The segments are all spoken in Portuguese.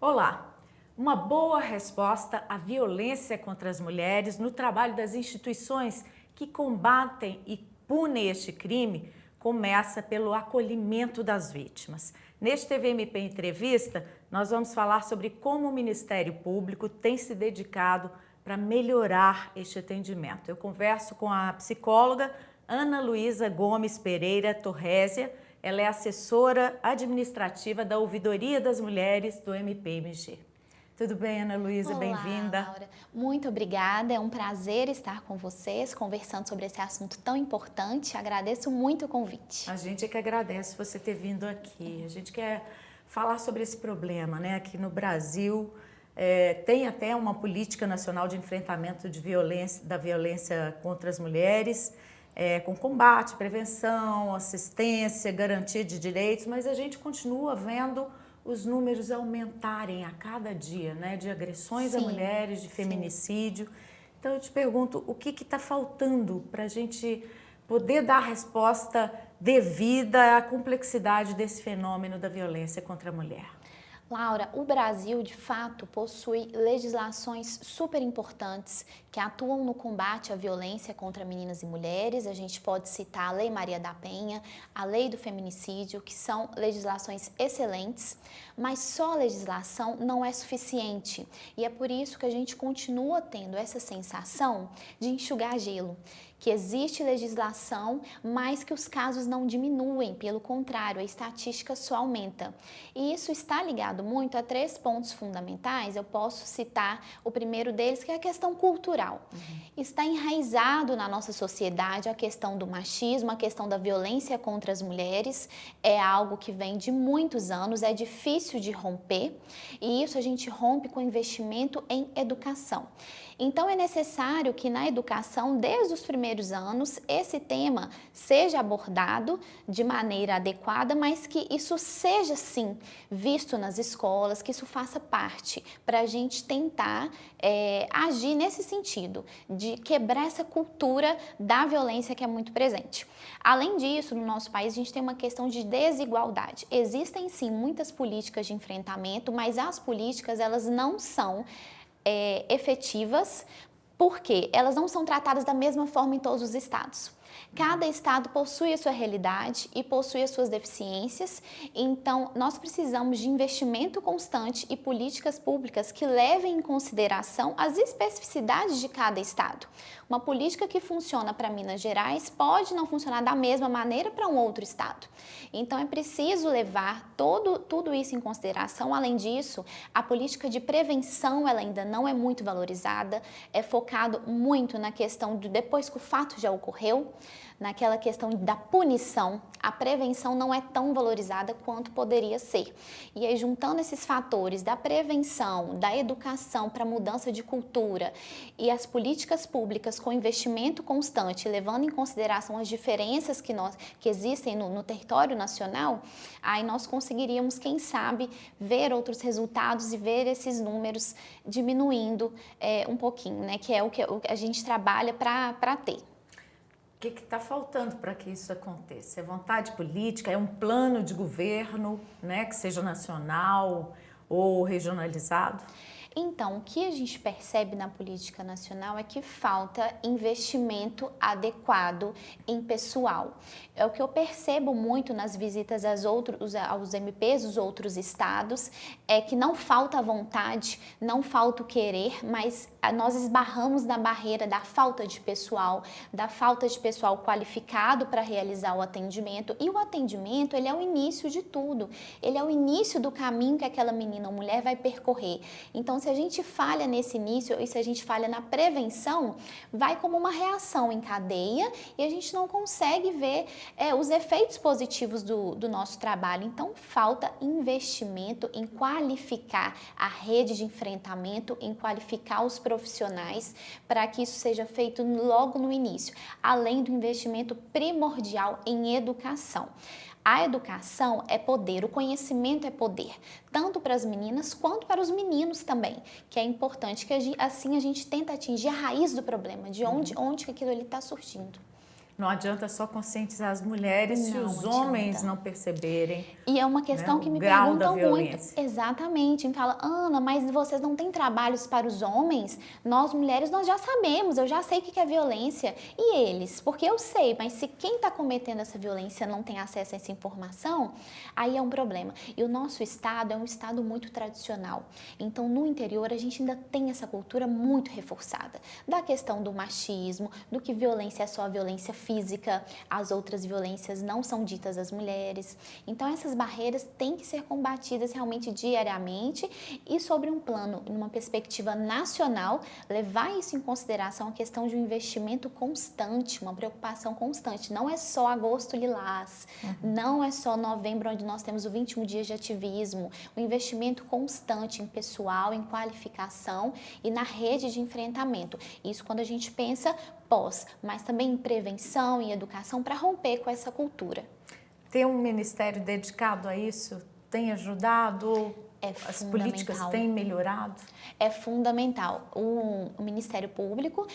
Olá! Uma boa resposta à violência contra as mulheres no trabalho das instituições que combatem e punem este crime começa pelo acolhimento das vítimas. Neste TVMP Entrevista, nós vamos falar sobre como o Ministério Público tem se dedicado para melhorar este atendimento. Eu converso com a psicóloga Ana Luísa Gomes Pereira Torrésia. Ela é assessora administrativa da Ouvidoria das Mulheres do MPMG. Tudo bem, Ana Luísa? Bem-vinda. Laura. Muito obrigada. É um prazer estar com vocês, conversando sobre esse assunto tão importante. Agradeço muito o convite. A gente é que agradece você ter vindo aqui. A gente quer falar sobre esse problema, né? Aqui no Brasil tem até uma política nacional de enfrentamento da violência contra as mulheres, com combate, prevenção, assistência, garantia de direitos, mas a gente continua vendo os números aumentarem a cada dia, né, de agressões a mulheres, de feminicídio. Então eu te pergunto, o que está faltando para a gente poder dar a resposta devida à complexidade desse fenômeno da violência contra a mulher? Laura, o Brasil, de fato, possui legislações super importantes que atuam no combate à violência contra meninas e mulheres. A gente pode citar a Lei Maria da Penha, a Lei do Feminicídio, que são legislações excelentes, mas só a legislação não é suficiente. E é por isso que a gente continua tendo essa sensação de enxugar gelo, que existe legislação, mas que os casos não diminuem, pelo contrário, a estatística só aumenta. E isso está ligado muito a 3 pontos fundamentais. Eu posso citar o primeiro deles, que é a questão cultural. Está enraizado na nossa sociedade a questão do machismo, a questão da violência contra as mulheres, é algo que vem de muitos anos, é difícil de romper, e isso a gente rompe com investimento em educação. Então é necessário que na educação, desde os primeiros anos, esse tema seja abordado de maneira adequada, mas que isso seja sim visto nas escolas, que isso faça parte, para a gente tentar agir nesse sentido, de quebrar essa cultura da violência que é muito presente. Além disso, no nosso país, a gente tem uma questão de desigualdade. Existem sim muitas políticas de enfrentamento, mas as políticas elas não são efetivas, porque elas não são tratadas da mesma forma em todos os estados. Cada estado possui a sua realidade e possui as suas deficiências, então nós precisamos de investimento constante e políticas públicas que levem em consideração as especificidades de cada estado. Uma política que funciona para Minas Gerais pode não funcionar da mesma maneira para um outro estado. Então é preciso levar tudo isso em consideração. Além disso, a política de prevenção ela ainda não é muito valorizada, é focado muito na questão de depois que o fato já ocorreu, naquela questão da punição. A prevenção não é tão valorizada quanto poderia ser. E aí, juntando esses fatores da prevenção, da educação para mudança de cultura e as políticas públicas com investimento constante, levando em consideração as diferenças que existem no território nacional, aí nós conseguiríamos, quem sabe, ver outros resultados e ver esses números diminuindo um pouquinho, né? Que é o que a gente trabalha para ter. O que está faltando para que isso aconteça? É vontade política? É um plano de governo, né, que seja nacional ou regionalizado? Então, o que a gente percebe na política nacional é que falta investimento adequado em pessoal. É o que eu percebo muito nas visitas aos MPs dos outros estados, é que não falta vontade, não falta o querer, mas nós esbarramos na barreira da falta de pessoal qualificado para realizar o atendimento. E o atendimento, ele é o início de tudo, ele é o início do caminho que aquela menina ou mulher vai percorrer. Então, se a gente falha nesse início e se a gente falha na prevenção, vai como uma reação em cadeia e a gente não consegue ver os efeitos positivos do nosso trabalho. Então, falta investimento em qualificar a rede de enfrentamento, em qualificar os profissionais para que isso seja feito logo no início, além do investimento primordial em educação. A educação é poder, o conhecimento é poder, tanto para as meninas quanto para os meninos também, que é importante que assim a gente tenta atingir a raiz do problema, de onde que aquilo ali está surgindo. Não adianta só conscientizar as mulheres se os homens não perceberem. E é uma questão que me perguntam muito. Exatamente. Me fala, Ana, mas vocês não têm trabalhos para os homens? Nós mulheres, nós já sabemos, eu já sei o que é violência. E eles? Porque eu sei, mas se quem está cometendo essa violência não tem acesso a essa informação, aí é um problema. E o nosso estado é um estado muito tradicional. Então, no interior, a gente ainda tem essa cultura muito reforçada. Da questão do machismo, do que violência é só violência física, as outras violências não são ditas às mulheres. Então, essas barreiras têm que ser combatidas realmente diariamente e sobre um plano, numa perspectiva nacional, levar isso em consideração a questão de um investimento constante, uma preocupação constante. Não é só agosto lilás, não é só novembro, onde nós temos o 21 dias de ativismo, o investimento constante em pessoal, em qualificação e na rede de enfrentamento. Isso quando a gente pensa pós, mas também em prevenção e educação para romper com essa cultura. Ter um ministério dedicado a isso tem ajudado? As políticas têm melhorado? É fundamental. O Ministério Público,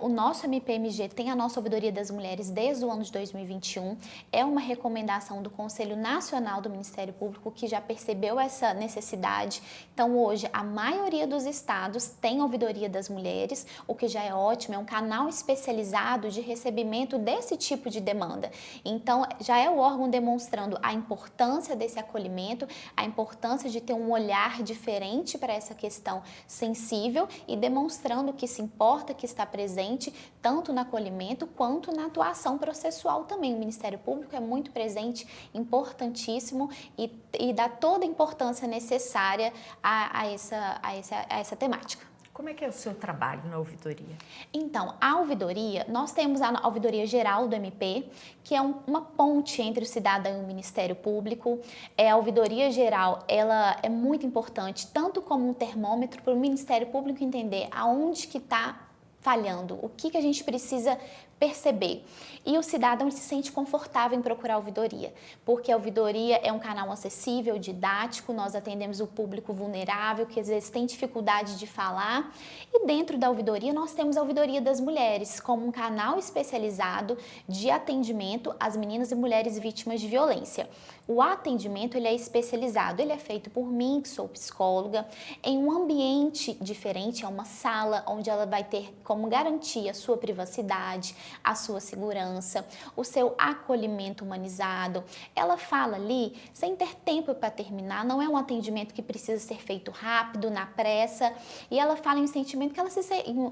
o nosso MPMG tem a nossa Ouvidoria das Mulheres desde o ano de 2021. É uma recomendação do Conselho Nacional do Ministério Público que já percebeu essa necessidade. Então, hoje, a maioria dos estados tem Ouvidoria das Mulheres, o que já é ótimo, é um canal especializado de recebimento desse tipo de demanda. Então, já é o órgão demonstrando a importância desse acolhimento, a importância de ter um olhar diferente para essa questão sensível e demonstrando que se importa, que está presente tanto no acolhimento quanto na atuação processual também. O Ministério Público é muito presente, importantíssimo e dá toda a importância necessária a essa temática. Como é que é o seu trabalho na ouvidoria? Então, a ouvidoria, nós temos a ouvidoria geral do MP, que é uma ponte entre o cidadão e o Ministério Público. A ouvidoria geral, ela é muito importante, tanto como um termômetro para o Ministério Público entender aonde que está falhando, o que a gente precisa perceber. E o cidadão se sente confortável em procurar a ouvidoria, porque a ouvidoria é um canal acessível, didático, nós atendemos o público vulnerável, que às vezes tem dificuldade de falar, e dentro da ouvidoria nós temos a Ouvidoria das Mulheres, como um canal especializado de atendimento às meninas e mulheres vítimas de violência. O atendimento ele é especializado, ele é feito por mim, que sou psicóloga, em um ambiente diferente, é uma sala onde ela vai ter como garantia a sua privacidade, a sua segurança, o seu acolhimento humanizado. Ela fala ali sem ter tempo para terminar, não é um atendimento que precisa ser feito rápido, na pressa, e ela fala em um sentimento que ela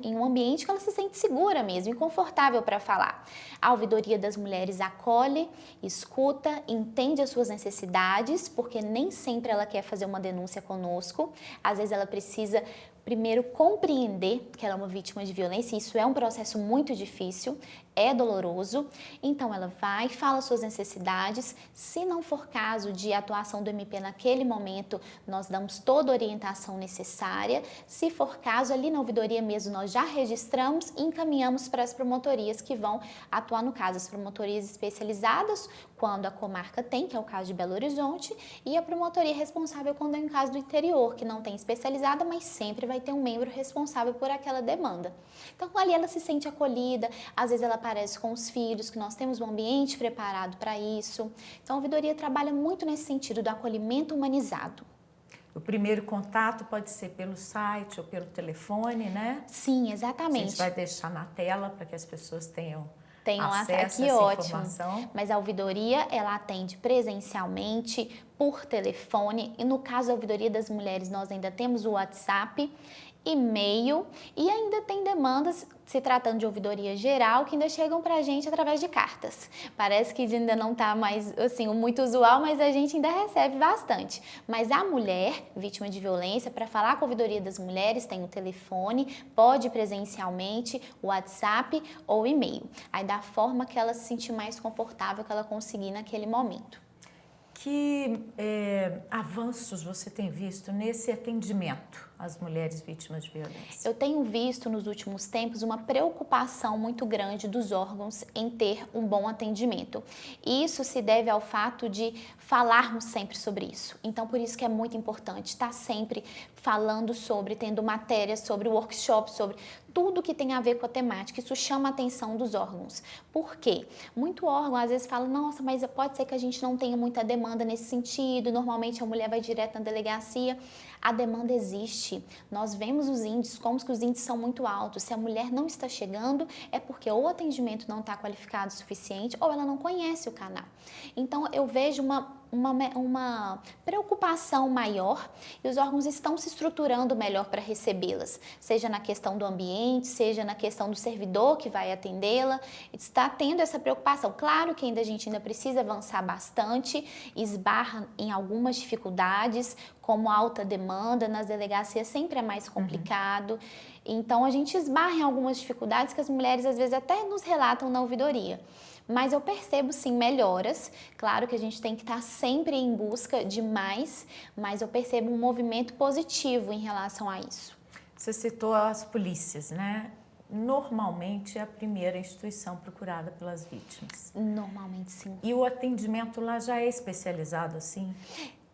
em um ambiente que ela se sente segura mesmo e confortável para falar. A Ouvidoria das Mulheres acolhe, escuta, entende as suas necessidades, porque nem sempre ela quer fazer uma denúncia conosco, às vezes ela precisa primeiro compreender que ela é uma vítima de violência, e isso é um processo muito difícil, é doloroso, então ela vai, fala suas necessidades, se não for caso de atuação do MP naquele momento, nós damos toda a orientação necessária, se for caso, ali na ouvidoria mesmo, nós já registramos e encaminhamos para as promotorias que vão atuar no caso, as promotorias especializadas, quando a comarca tem, que é o caso de Belo Horizonte, e a promotoria responsável quando é um caso do interior, que não tem especializada, mas sempre vai ter um membro responsável por aquela demanda. Então, ali ela se sente acolhida, às vezes ela aparece com os filhos, que nós temos um ambiente preparado para isso. Então, a ouvidoria trabalha muito nesse sentido do acolhimento humanizado. O primeiro contato pode ser pelo site ou pelo telefone, né? Sim, exatamente. A gente vai deixar na tela para que as pessoas tenham acesso a essa informação. Mas a ouvidoria, ela atende presencialmente, por telefone, e no caso da Ouvidoria das Mulheres, nós ainda temos o WhatsApp, e-mail, e ainda tem demandas, se tratando de ouvidoria geral, que ainda chegam pra gente através de cartas. Parece que ainda não tá mais, assim, muito usual, mas a gente ainda recebe bastante. Mas a mulher, vítima de violência, para falar com a Ouvidoria das Mulheres, tem o telefone, pode ir presencialmente, o WhatsApp ou e-mail. Aí da forma que ela se sentir mais confortável, que ela conseguir naquele momento. Que avanços você tem visto nesse atendimento as mulheres vítimas de violência? Eu tenho visto nos últimos tempos uma preocupação muito grande dos órgãos em ter um bom atendimento. E isso se deve ao fato de falarmos sempre sobre isso. Então, por isso que é muito importante estar sempre falando sobre, tendo matérias sobre workshops, sobre tudo que tem a ver com a temática. Isso chama a atenção dos órgãos. Por quê? Muito órgão às vezes fala, nossa, mas pode ser que a gente não tenha muita demanda nesse sentido, normalmente a mulher vai direto na delegacia. A demanda existe. Nós vemos os índices, como que os índices são muito altos. Se a mulher não está chegando, é porque ou o atendimento não está qualificado o suficiente ou ela não conhece o canal. Então, eu vejo uma preocupação maior e os órgãos estão se estruturando melhor para recebê-las, seja na questão do ambiente, seja na questão do servidor que vai atendê-la, está tendo essa preocupação. Claro que a gente ainda precisa avançar bastante, esbarra em algumas dificuldades, como alta demanda, nas delegacias sempre é mais complicado, então a gente esbarra em algumas dificuldades que as mulheres às vezes até nos relatam na ouvidoria. Mas eu percebo sim melhoras, claro que a gente tem que estar sempre em busca de mais, mas eu percebo um movimento positivo em relação a isso. Você citou as polícias, né? Normalmente é a primeira instituição procurada pelas vítimas. Normalmente sim. E o atendimento lá já é especializado assim?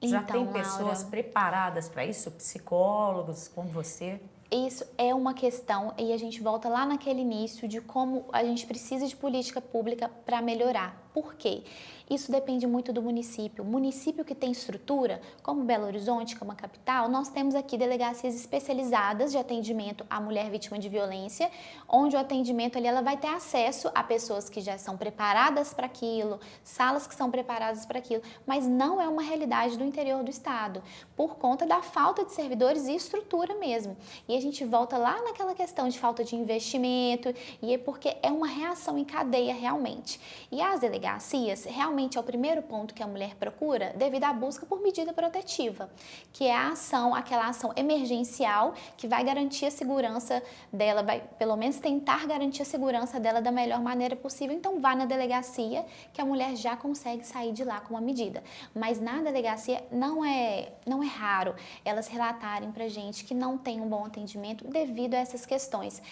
Já Então, tem pessoas Laura, preparadas para isso? Psicólogos como você? isso é uma questão e a gente volta lá naquele início de como a gente precisa de política pública para melhorar. Por quê? Isso depende muito do município. O município que tem estrutura, como Belo Horizonte, que é uma capital, nós temos aqui delegacias especializadas de atendimento à mulher vítima de violência, onde o atendimento ali ela vai ter acesso a pessoas que já são preparadas para aquilo, salas que são preparadas para aquilo, mas não é uma realidade do interior do estado, por conta da falta de servidores e estrutura mesmo. E a gente volta lá naquela questão de falta de investimento, e é porque é uma reação em cadeia realmente. E as delegacias realmente é o primeiro ponto que a mulher procura devido à busca por medida protetiva, que é a ação, aquela ação emergencial que vai garantir a segurança dela, vai pelo menos tentar garantir a segurança dela da melhor maneira possível. Então vá na delegacia que a mulher já consegue sair de lá com uma medida. Mas na delegacia não é raro elas relatarem pra gente que não tem um bom atendimento devido a essas questões.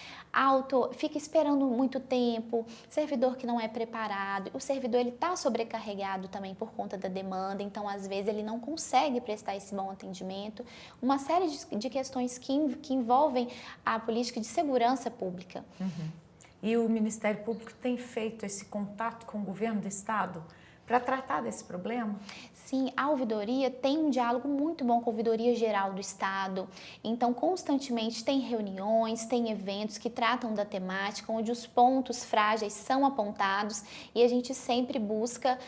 Fica esperando muito tempo, servidor que não é preparado, o servidor ele está sobrecarregado também por conta da demanda, então às vezes ele não consegue prestar esse bom atendimento, uma série de questões que envolvem a política de segurança pública. E o Ministério Público tem feito esse contato com o governo do estado para tratar desse problema? Sim, a ouvidoria tem um diálogo muito bom com a Ouvidoria Geral do Estado, então constantemente tem reuniões, tem eventos que tratam da temática, onde os pontos frágeis são apontados e a gente sempre busca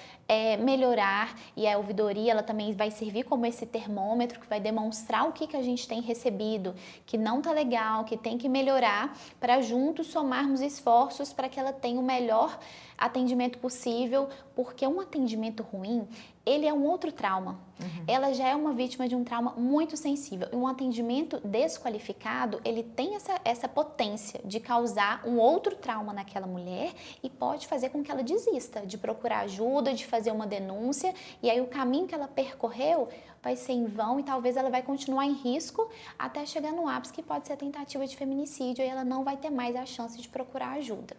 melhorar, e a ouvidoria ela também vai servir como esse termômetro que vai demonstrar o que a gente tem recebido, que não está legal, que tem que melhorar, para juntos somarmos esforços para que ela tenha o melhor atendimento possível, porque um atendimento ruim, ele é um outro trauma. Ela já é uma vítima de um trauma muito sensível. E um atendimento desqualificado, ele tem essa potência de causar um outro trauma naquela mulher e pode fazer com que ela desista de procurar ajuda, de fazer uma denúncia. E aí o caminho que ela percorreu vai ser em vão e talvez ela vai continuar em risco até chegar no ápice, que pode ser a tentativa de feminicídio, e ela não vai ter mais a chance de procurar ajuda.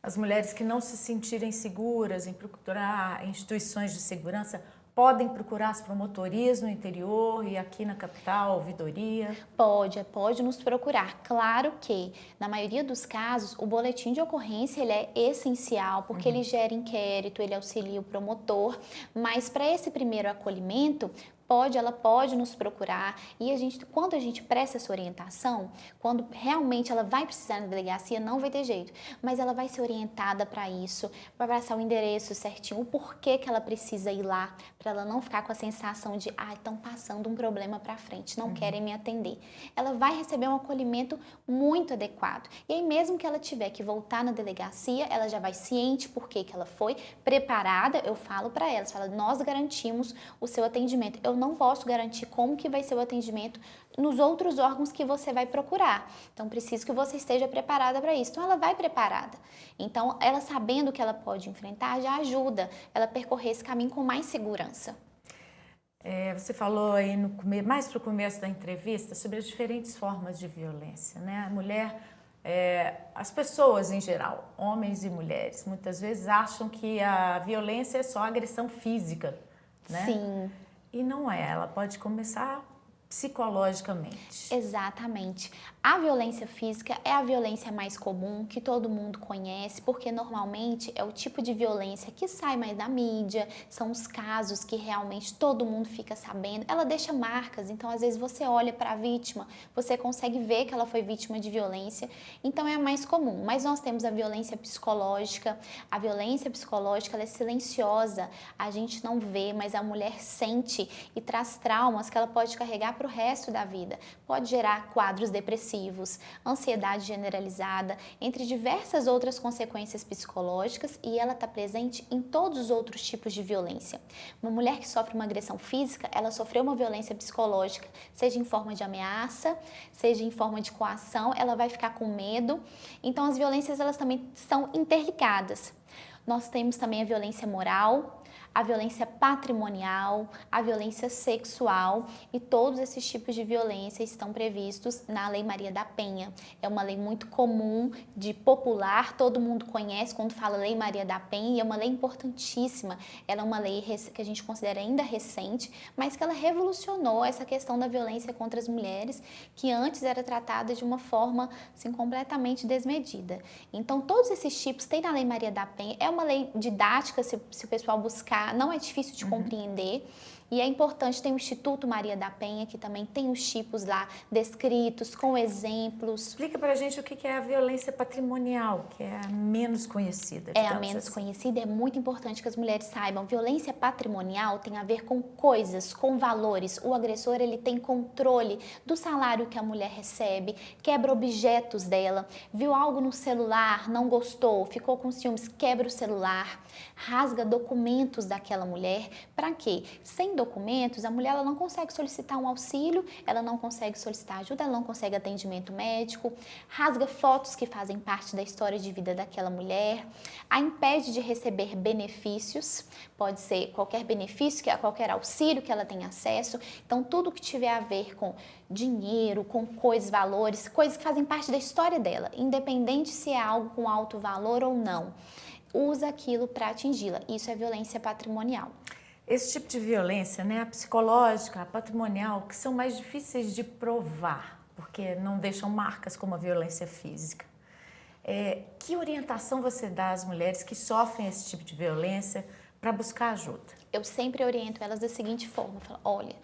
As mulheres que não se sentirem seguras em procurar instituições de segurança podem procurar as promotorias no interior e aqui na capital, ouvidoria? Pode nos procurar. Claro que, na maioria dos casos, o boletim de ocorrência ele é essencial, porque ele gera inquérito, ele auxilia o promotor, mas para esse primeiro acolhimento, ela pode nos procurar e quando a gente presta essa orientação, quando realmente ela vai precisar na delegacia, não vai ter jeito, mas ela vai ser orientada para isso, vai passar o endereço certinho, o porquê que ela precisa ir lá, para ela não ficar com a sensação de, estão passando um problema para frente, não querem me atender. Ela vai receber um acolhimento muito adequado. E aí mesmo que ela tiver que voltar na delegacia, ela já vai ciente porquê que ela foi, preparada, eu falo para ela, nós garantimos o seu atendimento. Eu não posso garantir como que vai ser o atendimento nos outros órgãos que você vai procurar. Então, preciso que você esteja preparada para isso. Então, ela vai preparada. Então, ela sabendo o que ela pode enfrentar, já ajuda ela a percorrer esse caminho com mais segurança. Você falou aí mais para o começo da entrevista sobre as diferentes formas de violência, né? A mulher, as pessoas em geral, homens e mulheres, muitas vezes acham que a violência é só agressão física, né? Sim. E não é, ela pode começar psicologicamente. Exatamente. A violência física é a violência mais comum, que todo mundo conhece, porque normalmente é o tipo de violência que sai mais da mídia, são os casos que realmente todo mundo fica sabendo. Ela deixa marcas, então às vezes você olha para a vítima, você consegue ver que ela foi vítima de violência, então é a mais comum. Mas nós temos a violência psicológica. A violência psicológica, ela é silenciosa, a gente não vê, mas a mulher sente e traz traumas que ela pode carregar para o resto da vida. Pode gerar quadros depressivos, ansiedade generalizada, entre diversas outras consequências psicológicas, e ela está presente em todos os outros tipos de violência. Uma mulher que sofre uma agressão física, ela sofreu uma violência psicológica, seja em forma de ameaça, seja em forma de coação, ela vai ficar com medo. Então as violências, elas também são interligadas. Nós temos também a violência moral, a violência patrimonial, a violência sexual, e todos esses tipos de violência estão previstos na Lei Maria da Penha. É uma lei muito comum, de popular, todo mundo conhece quando fala Lei Maria da Penha, e é uma lei importantíssima. Ela é uma lei que a gente considera ainda recente, mas que ela revolucionou essa questão da violência contra as mulheres, que antes era tratada de uma forma assim, completamente desmedida. Então, todos esses tipos tem na Lei Maria da Penha. É uma lei didática, se o pessoal buscar, não é difícil de compreender. E é importante, tem o Instituto Maria da Penha, que também tem os tipos lá descritos, com exemplos. Explica pra gente o que é a violência patrimonial, que é a menos conhecida. É a menos conhecida, é muito importante que as mulheres saibam. Violência patrimonial tem a ver com coisas, com valores. O agressor, ele tem controle do salário que a mulher recebe, quebra objetos dela, viu algo no celular, não gostou, ficou com ciúmes, quebra o celular, rasga documentos daquela mulher. Para quê? Sem documentos, a mulher ela não consegue solicitar um auxílio, ela não consegue solicitar ajuda, ela não consegue atendimento médico, rasga fotos que fazem parte da história de vida daquela mulher, a impede de receber benefícios, pode ser qualquer benefício, qualquer auxílio que ela tenha acesso. Então, tudo que tiver a ver com dinheiro, com coisas, valores, coisas que fazem parte da história dela, independente se é algo com alto valor ou não, usa aquilo para atingi-la. Isso é violência patrimonial. Esse tipo de violência, né, a psicológica, a patrimonial, que são mais difíceis de provar, porque não deixam marcas como a violência física. Que orientação você dá às mulheres que sofrem esse tipo de violência para buscar ajuda? Eu sempre oriento elas da seguinte forma, eu falo, olha,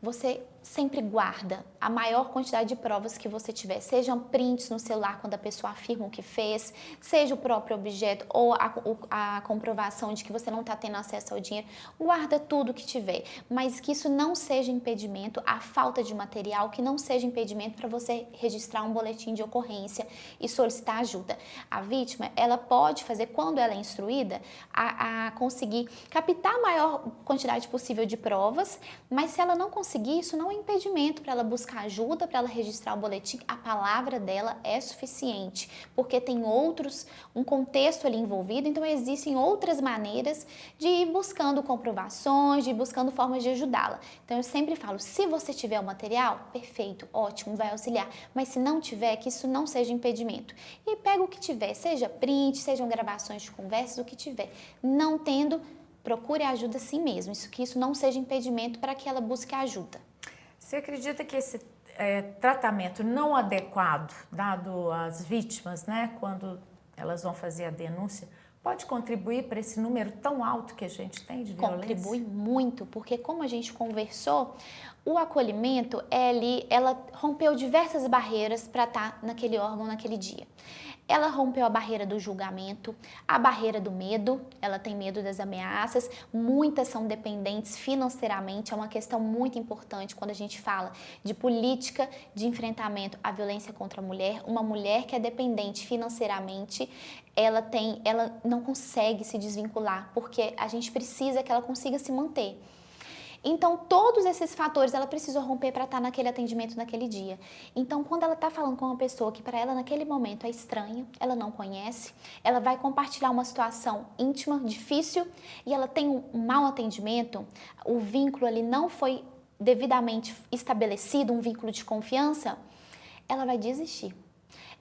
você sempre guarda a maior quantidade de provas que você tiver, sejam prints no celular quando a pessoa afirma o que fez, seja o próprio objeto ou a comprovação de que você não está tendo acesso ao dinheiro, guarda tudo que tiver, mas que isso não seja impedimento, a falta de material, que não seja impedimento para você registrar um boletim de ocorrência e solicitar ajuda. A vítima, ela pode fazer, quando ela é instruída, a conseguir captar a maior quantidade possível de provas, mas se ela não conseguir, isso não impedimento para ela buscar ajuda, para ela registrar o boletim. A palavra dela é suficiente, porque tem um contexto ali envolvido, então existem outras maneiras de ir buscando comprovações, de ir buscando formas de ajudá-la. Então eu sempre falo, se você tiver o material, perfeito, ótimo, vai auxiliar, mas se não tiver, que isso não seja impedimento. E pega o que tiver, seja print, sejam gravações de conversas, o que tiver. Não tendo, procure ajuda assim mesmo, que isso não seja impedimento para que ela busque ajuda. Você acredita que esse tratamento não adequado dado às vítimas, né, quando elas vão fazer a denúncia, pode contribuir para esse número tão alto que a gente tem de violência? Contribui muito, porque como a gente conversou, o acolhimento, ela rompeu diversas barreiras para estar naquele órgão naquele dia. Ela rompeu a barreira do julgamento, a barreira do medo, ela tem medo das ameaças, muitas são dependentes financeiramente, é uma questão muito importante quando a gente fala de política de enfrentamento à violência contra a mulher. Uma mulher que é dependente financeiramente, ela não consegue se desvincular, porque a gente precisa que ela consiga se manter. Então, todos esses fatores ela precisou romper para estar naquele atendimento naquele dia. Então, quando ela está falando com uma pessoa que para ela naquele momento é estranha, ela não conhece, ela vai compartilhar uma situação íntima, difícil, e ela tem um mau atendimento, o vínculo ali não foi devidamente estabelecido, um vínculo de confiança, ela vai desistir.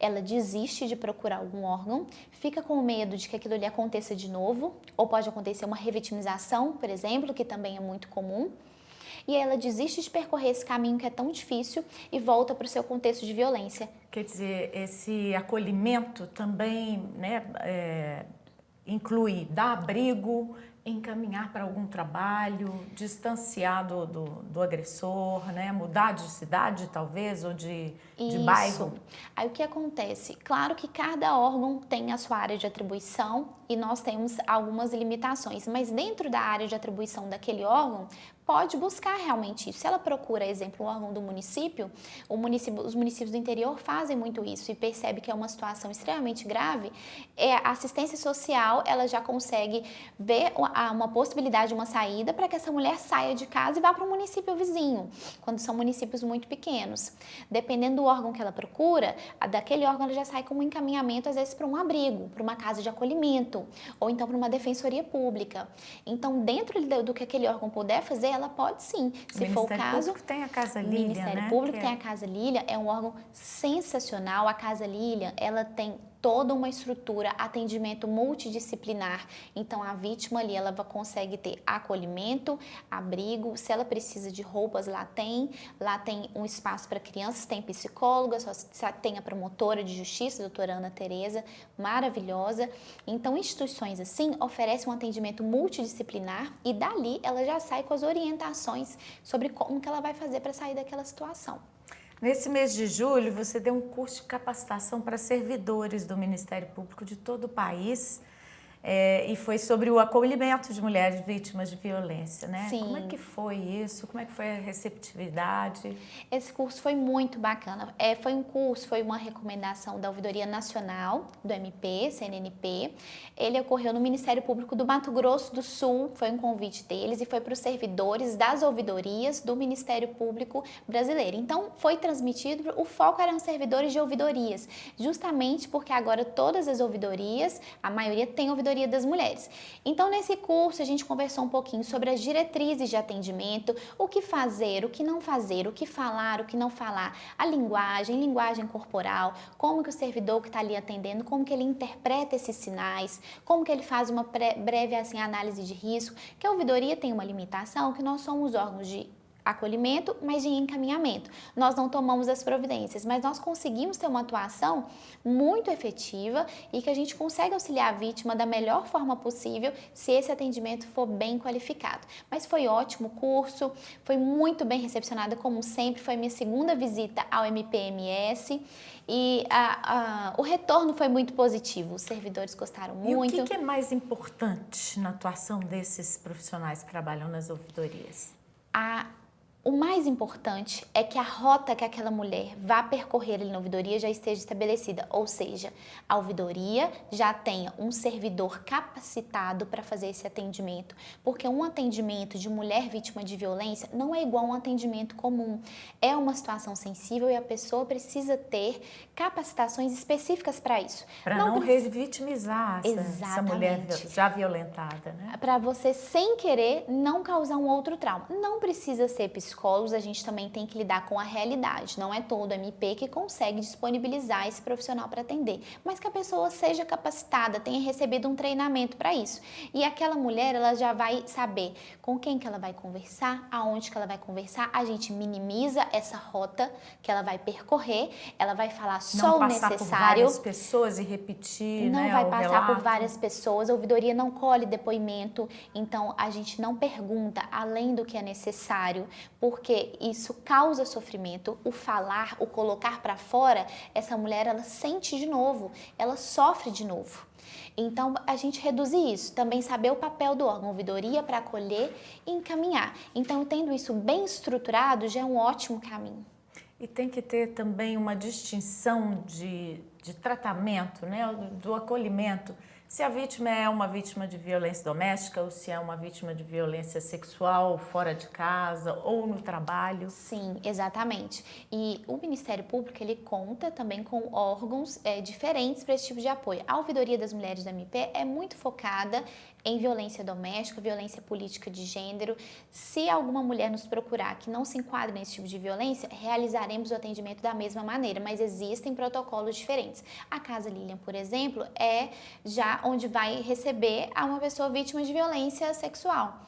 Ela desiste de procurar algum órgão, fica com medo de que aquilo ali aconteça de novo, ou pode acontecer uma revitimização, por exemplo, que também é muito comum, e ela desiste de percorrer esse caminho que é tão difícil e volta para o seu contexto de violência. Quer dizer, esse acolhimento também, né, inclui dar abrigo, encaminhar para algum trabalho, distanciar do agressor, né? Mudar de cidade, talvez, ou de bairro. Aí o que acontece? Claro que cada órgão tem a sua área de atribuição e nós temos algumas limitações, mas dentro da área de atribuição daquele órgão, pode buscar realmente isso. Se ela procura, exemplo, um órgão do município, os municípios do interior fazem muito isso e percebe que é uma situação extremamente grave, a assistência social ela já consegue ver uma possibilidade, uma saída para que essa mulher saia de casa e vá para um município vizinho, quando são municípios muito pequenos. Dependendo do órgão que ela procura, daquele órgão ela já sai com um encaminhamento, às vezes, para um abrigo, para uma casa de acolhimento, ou então para uma defensoria pública. Então, dentro do que aquele órgão puder fazer, ela pode sim, se for o caso. O Ministério Público tem a Casa Lília, O Ministério Público tem a Casa Lília, é um órgão sensacional. A Casa Lília, ela tem toda uma estrutura, atendimento multidisciplinar. Então, a vítima ali, ela consegue ter acolhimento, abrigo, se ela precisa de roupas, lá tem um espaço para crianças, tem psicóloga, só tem a promotora de justiça, a doutora Ana Tereza, maravilhosa. Então, instituições assim oferecem um atendimento multidisciplinar e dali ela já sai com as orientações sobre como que ela vai fazer para sair daquela situação. Nesse mês de julho, você deu um curso de capacitação para servidores do Ministério Público de todo o país e foi sobre o acolhimento de mulheres vítimas de violência, né? Sim. Como é que foi isso? Como é que foi a receptividade? Esse curso foi muito bacana. Foi uma recomendação da Ouvidoria Nacional, do MP, CNNP. Ele ocorreu no Ministério Público do Mato Grosso do Sul, foi um convite deles e foi para os servidores das ouvidorias do Ministério Público brasileiro. Então, foi transmitido, o foco eram servidores de ouvidorias, justamente porque agora todas as ouvidorias, a maioria tem ouvidoria das mulheres. Então, nesse curso, a gente conversou um pouquinho sobre as diretrizes de atendimento, o que fazer, o que não fazer, o que falar, o que não falar, a linguagem corporal, como que o servidor que está ali atendendo, como que ele interpreta esses sinais, como que ele faz uma breve assim, análise de risco, que a ouvidoria tem uma limitação, que nós somos órgãos de acolhimento, mas de encaminhamento. Nós não tomamos as providências, mas nós conseguimos ter uma atuação muito efetiva e que a gente consegue auxiliar a vítima da melhor forma possível se esse atendimento for bem qualificado. Mas foi ótimo o curso, foi muito bem recepcionada como sempre, foi minha segunda visita ao MPMS e o retorno foi muito positivo, os servidores gostaram muito. E o que é mais importante na atuação desses profissionais que trabalham nas ouvidorias? O mais importante é que a rota que aquela mulher vá percorrer ali na ouvidoria já esteja estabelecida, ou seja, a ouvidoria já tenha um servidor capacitado para fazer esse atendimento, porque um atendimento de mulher vítima de violência não é igual a um atendimento comum. É uma situação sensível e a pessoa precisa ter capacitações específicas para isso. Para não revitimizar essa mulher já violentada, né? Para você, sem querer, não causar um outro trauma. Não precisa ser psicólogos, a gente também tem que lidar com a realidade. Não é todo MP que consegue disponibilizar esse profissional para atender, mas que a pessoa seja capacitada, tenha recebido um treinamento para isso. E aquela mulher, ela já vai saber com quem que ela vai conversar, aonde que ela vai conversar. A gente minimiza essa rota que ela vai percorrer, ela vai falar só o necessário. Não passar por várias pessoas e repetir, não né, vai passar relato. por várias pessoas, a ouvidoria não colhe depoimento, então a gente não pergunta além do que é necessário, porque isso causa sofrimento. O falar, o colocar para fora, essa mulher ela sente de novo, ela sofre de novo. Então, a gente reduzir isso, também saber o papel do órgão ouvidoria para acolher e encaminhar. Então, tendo isso bem estruturado, já é um ótimo caminho. E tem que ter também uma distinção de tratamento, né, do acolhimento, se a vítima é uma vítima de violência doméstica ou se é uma vítima de violência sexual fora de casa ou no trabalho? Sim, exatamente. E o Ministério Público, ele conta também com órgãos diferentes para esse tipo de apoio. A Ouvidoria das Mulheres da MP é muito focada em violência doméstica, violência política de gênero. Se alguma mulher nos procurar que não se enquadre nesse tipo de violência, realizaremos o atendimento da mesma maneira, mas existem protocolos diferentes. A Casa Lilian, por exemplo, é já onde vai receber uma pessoa vítima de violência sexual.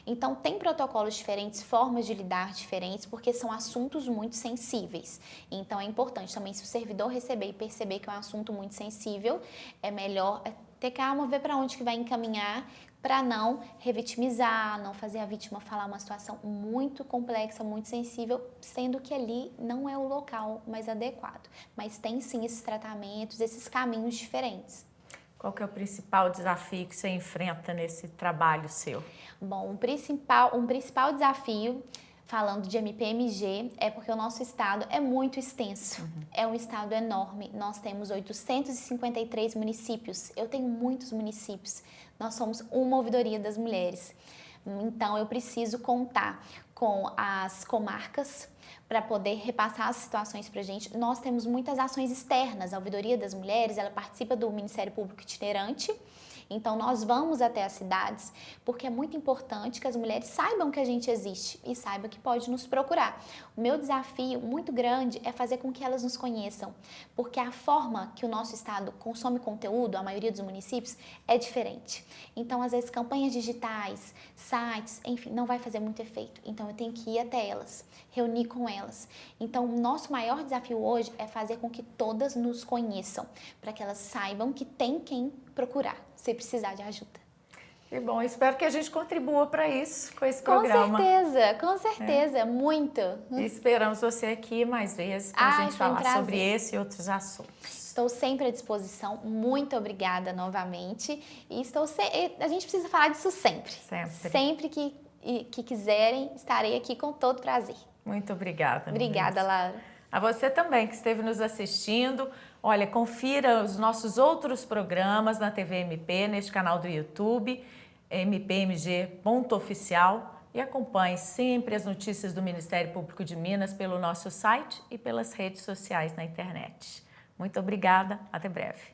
Então, tem protocolos diferentes, formas de lidar diferentes, porque são assuntos muito sensíveis. Então, é importante também, se o servidor receber e perceber que é um assunto muito sensível, é melhor ter calma, ver para onde que vai encaminhar, para não revitimizar, não fazer a vítima falar uma situação muito complexa, muito sensível, sendo que ali não é o local mais adequado. Mas tem sim esses tratamentos, esses caminhos diferentes. Qual que é o principal desafio que você enfrenta nesse trabalho seu? Bom, um principal desafio, falando de MPMG, é porque o nosso estado é muito extenso. É um estado enorme. Nós temos 853 municípios. Eu tenho muitos municípios. Nós somos uma ouvidoria das mulheres. Então, eu preciso contar com as comarcas para poder repassar as situações para a gente. Nós temos muitas ações externas. A Ouvidoria das Mulheres, ela participa do Ministério Público Itinerante. Então, nós vamos até as cidades, porque é muito importante que as mulheres saibam que a gente existe e saibam que pode nos procurar. O meu desafio muito grande é fazer com que elas nos conheçam, porque a forma que o nosso estado consome conteúdo, a maioria dos municípios, é diferente. Então, às vezes, campanhas digitais, sites, enfim, não vai fazer muito efeito. Então, eu tenho que ir até elas, reunir com elas. Então, o nosso maior desafio hoje é fazer com que todas nos conheçam, para que elas saibam que tem quem procurar, se precisar de ajuda. Que bom, espero que a gente contribua para isso com esse programa. Com certeza, muito. E esperamos você aqui mais vezes para a gente falar sobre esse e outros assuntos. Estou sempre à disposição, muito obrigada novamente. E a gente precisa falar disso sempre. Sempre que quiserem, estarei aqui com todo prazer. Muito obrigada. Obrigada, Laura. A você também que esteve nos assistindo. Olha, confira os nossos outros programas na TV MP, neste canal do YouTube, mpmg.oficial, e acompanhe sempre as notícias do Ministério Público de Minas pelo nosso site e pelas redes sociais na internet. Muito obrigada, até breve.